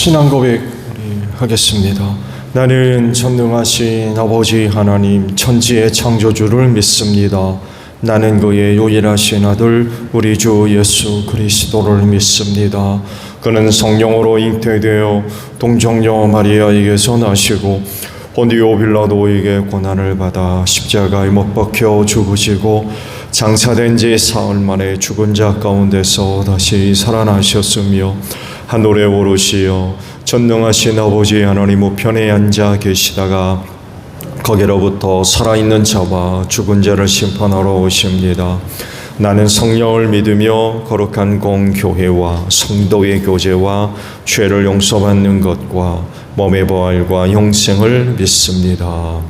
신앙 고백 하겠습니다. 나는 전능하신 아버지 하나님 천지의 창조주를 믿습니다. 나는 그의 유일하신 아들 우리 주 예수 그리스도를 믿습니다. 그는 성령으로 잉태되어 동정녀 마리아에게서 나시고 본디오 빌라도에게 고난을 받아 십자가에 못 박혀 죽으시고 장사된 지 사흘 만에 죽은 자 가운데서 다시 살아나셨으며 하늘에 오르시어 전능하신 아버지 하나님 우편에 앉아 계시다가 거기로부터 살아있는 자와 죽은 자를 심판하러 오십니다. 나는 성령을 믿으며 거룩한 공교회와 성도의 교제와 죄를 용서받는 것과 몸의 부활과 영생을 믿습니다.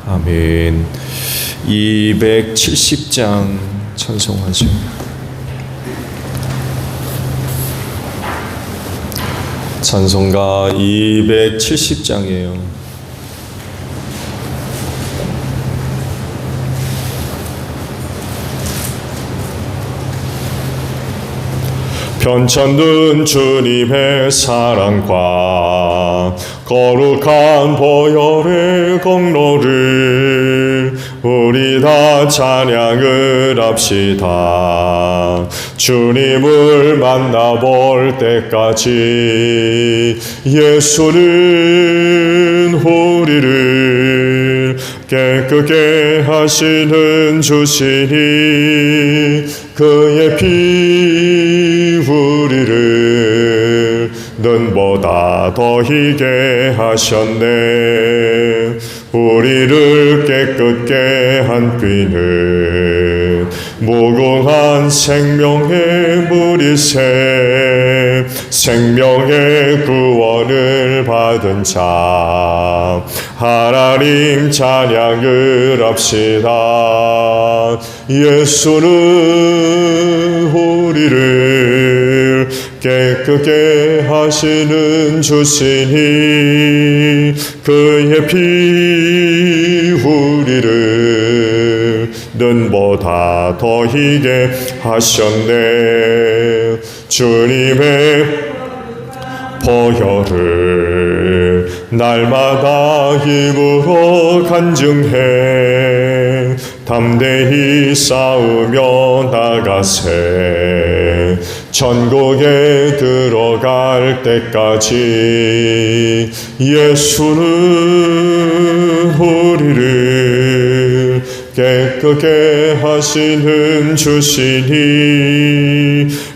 아멘. 270장 찬송하죠. 찬송가 270장이에요. 편찮는 주님의 사랑과 거룩한 보혈의 공로를 우리 다 찬양을 합시다. 주님을 만나볼 때까지 예수는 우리를 깨끗게 하시는 주시니 그의 피 우리를 눈보다 더 희게 하셨네. 우리를 깨끗게 한 피는 무궁한 생명의 물이새 생명의 구원을 받은 자 하나님 찬양을 합시다. 예수는 우리를 깨끗게 하시는 주시니 그의 피 우리를 눈보다 더 희게 하셨네. 주님의 보혈을 날마다 힘으로 간증해 담대히 싸우며 나가세. 천국에 들어갈 때까지 예수는 우리를 깨끗게 하시는 주시니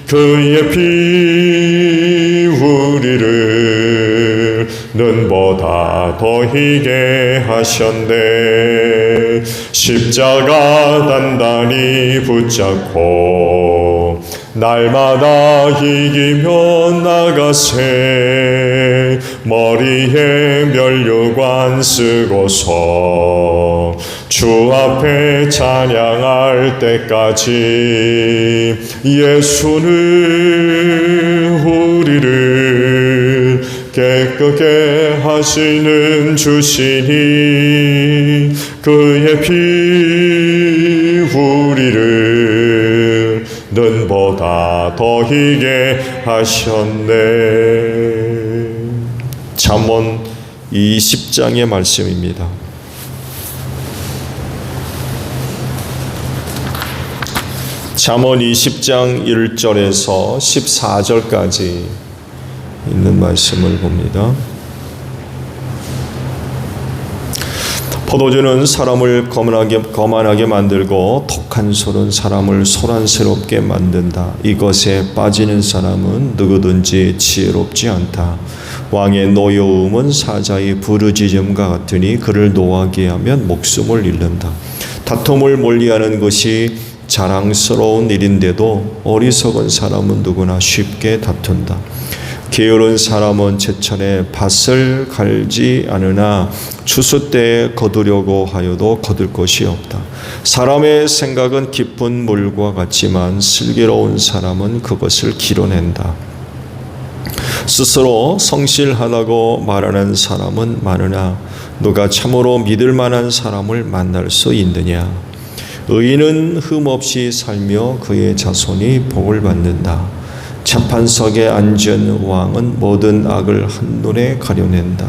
그의 피 우리를 눈보다 더 희게 하셨네. 십자가 단단히 붙잡고 날마다 이기며 나가세. 머리에 면류관 쓰고서 주 앞에 찬양할 때까지 예수는 우리를 깨끗게 하시는 주시니 그의 피 우리를 눈보다 더 희게 하셨네. 잠언 20장의 말씀입니다. 잠언 20장 1절에서 14절까지 있는 말씀을 봅니다. 포도주는 사람을 거만하게 만들고 독한 술은 사람을 소란스럽게 만든다. 이것에 빠지는 사람은 누구든지 지혜롭지 않다. 왕의 노여움은 사자의 부르짖음과 같으니 그를 노하게 하면 목숨을 잃는다. 다툼을 멀리하는 것이 자랑스러운 일인데도 어리석은 사람은 누구나 쉽게 다툰다. 게으른 사람은 제천에 밭을 갈지 않으나 추수 때에 거두려고 하여도 거둘 것이 없다. 사람의 생각은 깊은 물과 같지만 슬기로운 사람은 그것을 길어낸다. 스스로 성실하다고 말하는 사람은 많으나 누가 참으로 믿을 만한 사람을 만날 수 있느냐. 의인은 흠없이 살며 그의 자손이 복을 받는다. 재판석에 앉은 왕은 모든 악을 한눈에 가려낸다.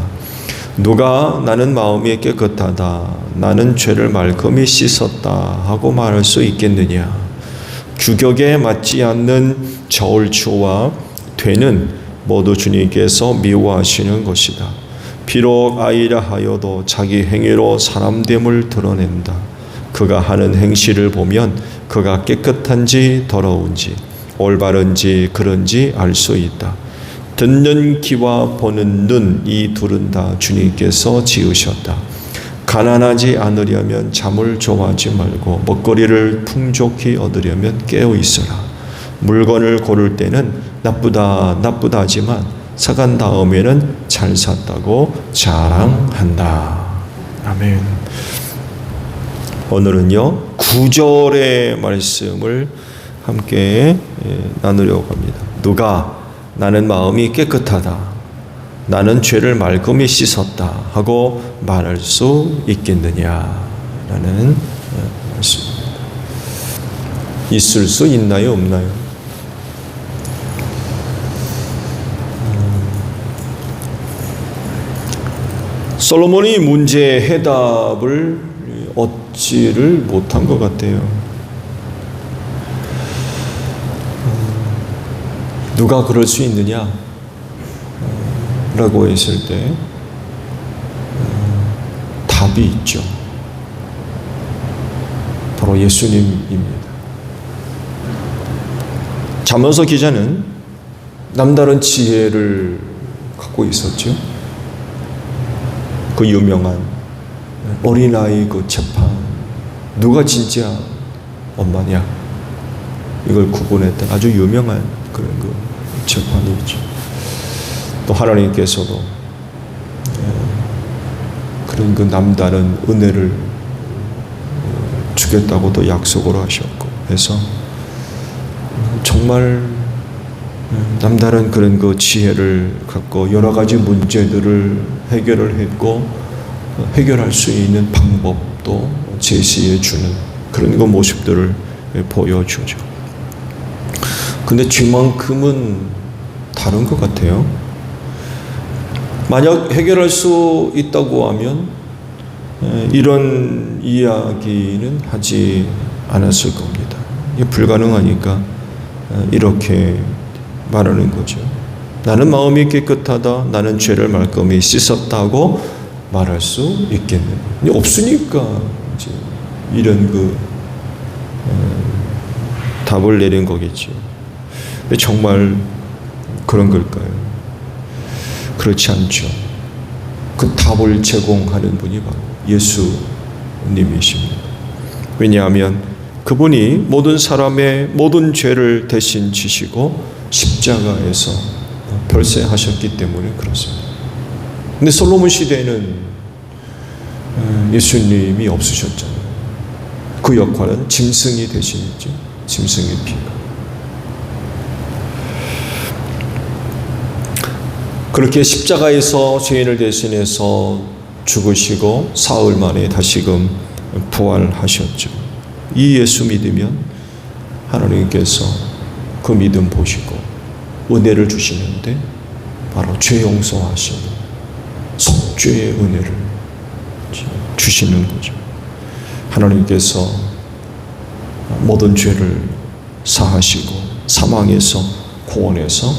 누가 나는 마음이 깨끗하다, 나는 죄를 말끔히 씻었다 하고 말할 수 있겠느냐. 규격에 맞지 않는 저울추와 되는 모두 주님께서 미워하시는 것이다. 비록 아이라 하여도 자기 행위로 사람됨을 드러낸다. 그가 하는 행실을 보면 그가 깨끗한지 더러운지 올바른지 그런지 알 수 있다. 듣는 귀와 보는 눈, 이 둘은 다 주님께서 지으셨다. 가난하지 않으려면 잠을 좋아하지 말고 먹거리를 풍족히 얻으려면 깨어 있어라. 물건을 고를 때는 나쁘다 하지만 사간 다음에는 잘 샀다고 자랑한다. 아멘. 오늘은요 9절의 말씀을 함께 나누려고 합니다. 누가 나는 마음이 깨끗하다, 나는 죄를 말끔히 씻었다 하고 말할 수 있겠느냐라는 말씀입니다. 있을 수 있나요, 없나요? 솔로몬이 문제의 해답을 얻지를 못한 것 같아요. 누가 그럴 수 있느냐? 라고 했을 때 답이 있죠. 바로 예수님입니다. 잠언서 기자는 남다른 지혜를 갖고 있었죠. 그 유명한 어린아이 그 재판, 누가 진짜 엄마냐, 이걸 구분했던 아주 유명한 그런 그 재판이죠. 또 하나님께서도 그런 그 남다른 은혜를 주겠다고도 약속을 하셨고 해서 정말 남다른 그런 그 지혜를 갖고 여러 가지 문제들을 해결을 했고 해결할 수 있는 방법도 제시해 주는 그런 그 모습들을 보여주죠. 근데 죄만큼은 다른 것 같아요. 만약 해결할 수 있다고 하면 이런 이야기는 하지 않았을 겁니다. 이게 불가능하니까 이렇게 말하는 거죠. 나는 마음이 깨끗하다, 나는 죄를 말끔히 씻었다고 말할 수 있겠는데 없으니까 이제 이런 그 답을 내린 거겠죠. 근데 정말 그런 걸까요? 그렇지 않죠. 그 답을 제공하는 분이 바로 예수님이십니다. 왜냐하면 그분이 모든 사람의 모든 죄를 대신 지시고 십자가에서 별세하셨기 때문에 그렇습니다. 근데 솔로몬 시대에는 예수님이 없으셨잖아요. 그 역할은 짐승이 대신했죠. 짐승의 피가. 그렇게 십자가에서 죄인을 대신해서 죽으시고 사흘 만에 다시금 부활하셨죠. 이 예수 믿으면 하나님께서 그 믿음 보시고 은혜를 주시는데 바로 죄 용서하시는 속죄의 은혜를 주시는 거죠. 하나님께서 모든 죄를 사하시고 사망에서 구원해서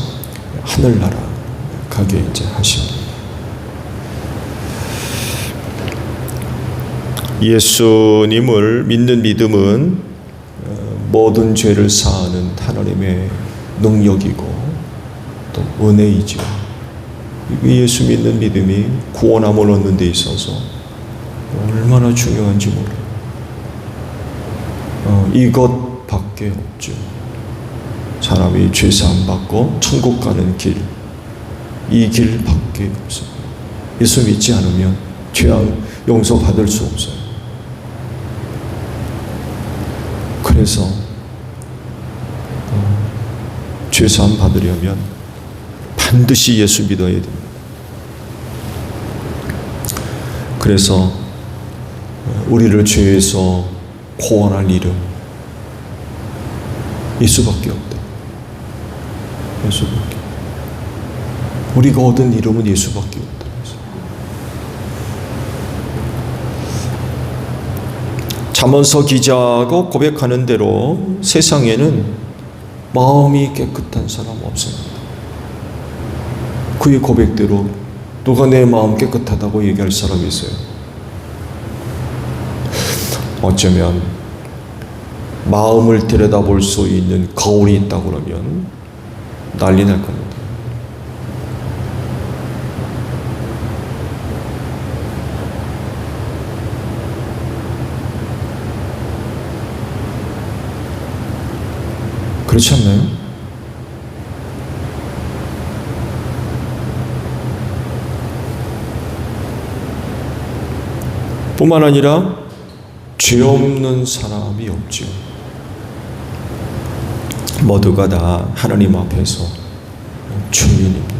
하늘나라 가게 이제 하십니다. 예수님을 믿는 믿음은 모든 죄를 사하는 하나님의 능력이고 또 은혜이죠. 예수 믿는 믿음이 구원함을 얻는 데 있어서 얼마나 중요한지 몰라요. 이것밖에 없죠. 사람이 죄사함 받고 천국 가는 길, 이 길밖에 없어요. 예수 믿지 않으면 죄악 용서 받을 수 없어요. 그래서 죄사함 받으려면 반드시 예수 믿어야 됩니다. 그래서 우리를 죄에서 구원할 이름 예수밖에 없다. 예수밖에. 우리가 얻은 이름은 예수밖에 없다. 잠언서 기자가 고백하는 대로 세상에는 마음이 깨끗한 사람 없습니다. 그의 고백대로 누가 내 마음 깨끗하다고 얘기할 사람이 있어요? 어쩌면 마음을 들여다볼 수 있는 거울이 있다고 그러면 난리 날 겁니다. 그렇지 않나요? 뿐만 아니라 죄 없는 사람이 없죠. 모두가 다 하나님 앞에서 죄인입니다.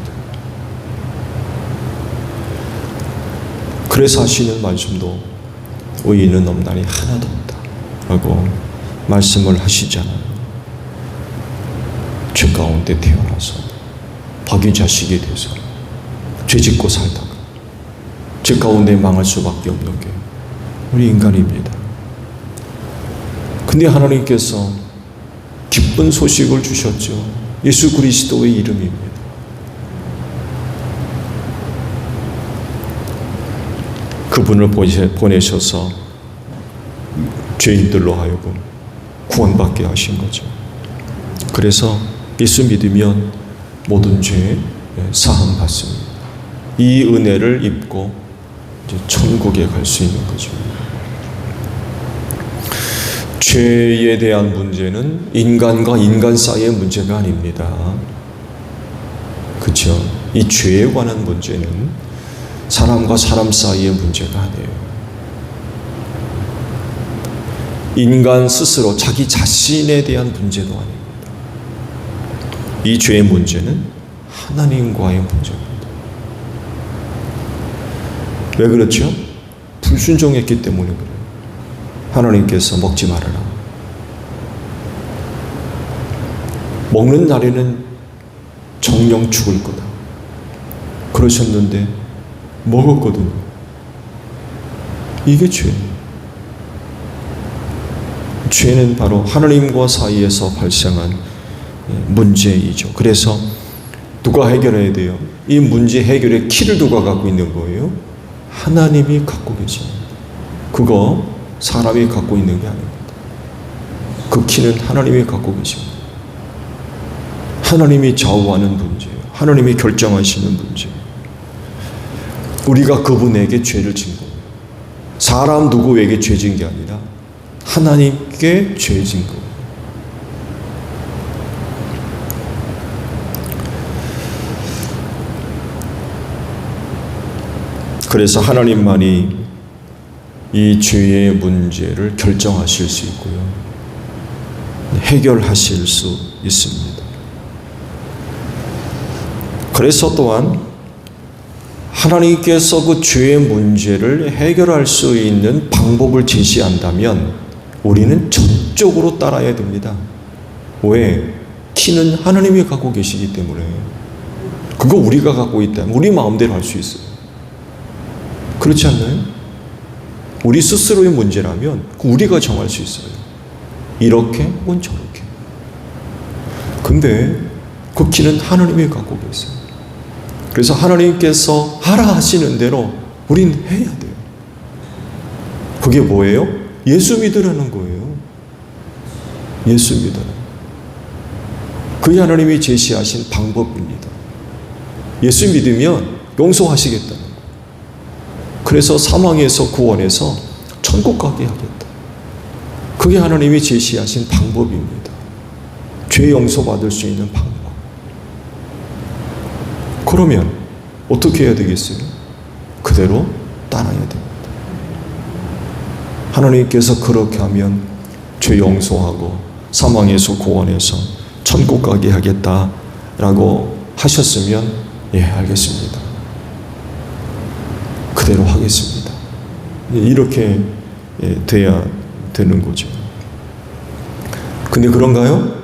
그래서 하시는 말씀도 의인은 없나니 하나도 없다 라고 말씀을 하시잖아요. 죄 가운데 태어나서 박이 자식이 돼서 죄 짓고 살다가 죄 가운데 망할 수밖에 없는 게 우리 인간입니다. 근데 하나님께서 기쁜 소식을 주셨죠. 예수 그리스도의 이름입니다. 그분을 보내셔서 죄인들로 하여금 구원받게 하신 거죠. 그래서 예수 믿으면 모든 죄 사함 받습니다. 이 은혜를 입고 이제 천국에 갈 수 있는 거죠. 죄에 대한 문제는 인간과 인간 사이의 문제가 아닙니다. 그렇죠? 이 죄에 관한 문제는 사람과 사람 사이의 문제가 아니에요. 인간 스스로 자기 자신에 대한 문제도 아닙니다. 이 죄의 문제는 하나님과의 문제입니다. 왜 그렇죠? 불순종했기 때문에 그래요. 하나님께서 먹지 말아라. 먹는 날에는 정령 죽을 거다. 그러셨는데 먹었거든요. 이게 죄예요. 죄는 바로 하나님과 사이에서 발생한 문제이죠. 그래서 누가 해결해야 돼요? 이 문제 해결의 키를 누가 갖고 있는 거예요? 하나님이 갖고 계십니다. 그거 사람이 갖고 있는 게 아닙니다. 그 키는 하나님이 갖고 계십니다. 하나님이 좌우하는 문제예요. 하나님이 결정하시는 문제예요. 우리가 그분에게 죄를 진 거예요. 사람 누구에게 죄 진 게 아니라 하나님께 죄 진 거예요. 그래서 하나님만이 이 죄의 문제를 결정하실 수 있고요. 해결하실 수 있습니다. 그래서 또한 하나님께서 그 죄의 문제를 해결할 수 있는 방법을 제시한다면 우리는 전적으로 따라야 됩니다. 왜? 키는 하나님이 갖고 계시기 때문에. 그거 우리가 갖고 있다면 우리 마음대로 할 수 있어요. 그렇지 않나요? 우리 스스로의 문제라면 우리가 정할 수 있어요. 이렇게 혹은 저렇게. 근데 그 키는 하나님이 갖고 계세요. 그래서 하나님께서 하라 하시는 대로 우린 해야 돼요. 그게 뭐예요? 예수 믿으라는 거예요. 예수 믿으라. 그게 하나님이 제시하신 방법입니다. 예수 믿으면 용서하시겠다는 거예요. 그래서 사망에서 구원해서 천국 가게 하겠다. 그게 하나님이 제시하신 방법입니다. 죄 용서받을 수 있는 방법. 그러면 어떻게 해야 되겠어요? 그대로 따라야 됩니다. 하나님께서 그렇게 하면 죄 용서하고 사망에서 구원해서 천국 가게 하겠다라고 하셨으면 예, 알겠습니다. 그대로 하겠습니다. 이렇게 돼야 되는 거죠. 근데 그런가요?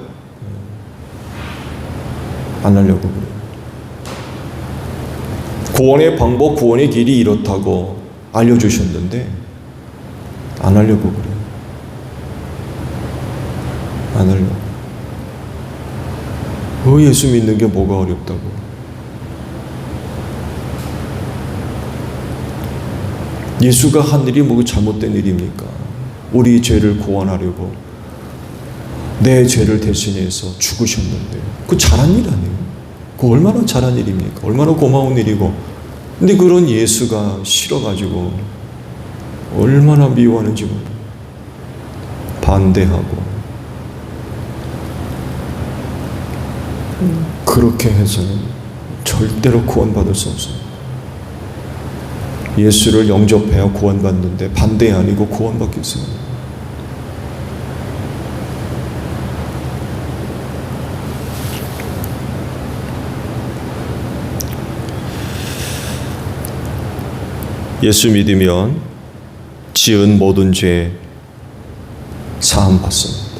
안 하려고 그래요. 구원의 방법, 구원의 길이 이렇다고 알려주셨는데 안 하려고 그래요. 안 하려고. 예수 믿는 게 뭐가 어렵다고. 예수가 한 일이 뭐 잘못된 일입니까? 우리 죄를 구원하려고 내 죄를 대신해서 죽으셨는데 그 잘한 일 아니에요? 그 얼마나 잘한 일입니까? 얼마나 고마운 일이고. 근데 그런 예수가 싫어가지고 얼마나 미워하는지 몰라요. 반대하고. 그렇게 해서는 절대로 구원받을 수 없어요. 예수를 영접해야 구원받는데 반대 아니고 구원받겠어요. 예수 믿으면 지은 모든 죄 사함 받습니다.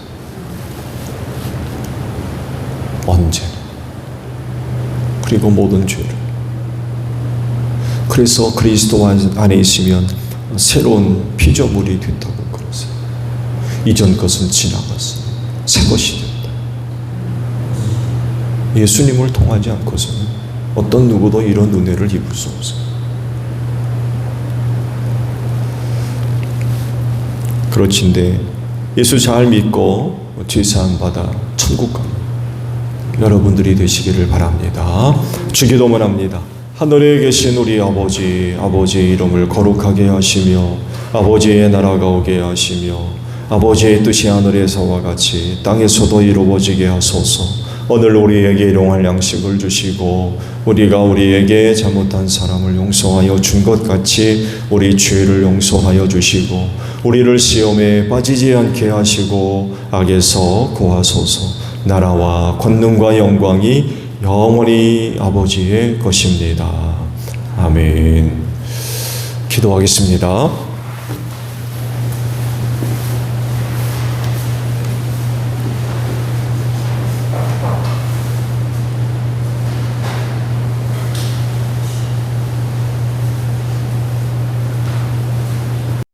언제? 그리고 모든 죄를. 그래서 그리스도 안에 있으면 새로운 피조물이 됐다고 그러세요. 이전 것은 지나갔어요. 새 것이 됐다. 예수님을 통하지 않고서는 어떤 누구도 이런 은혜를 입을 수 없어요. 그렇긴데 예수 잘 믿고 죄사함 받아 천국 가는 여러분들이 되시기를 바랍니다. 주기도문 합니다. 하늘에 계신 우리 아버지, 아버지의 이름을 거룩하게 하시며 아버지의 나라가 오게 하시며 아버지의 뜻이 하늘에서와 같이 땅에서도 이루어지게 하소서. 오늘 우리에게 일용할 양식을 주시고 우리가 우리에게 잘못한 사람을 용서하여 준 것 같이 우리 죄를 용서하여 주시고 우리를 시험에 빠지지 않게 하시고 악에서 구하소서. 나라와 권능과 영광이 영원히 아버지의 것입니다. 아멘. 기도하겠습니다.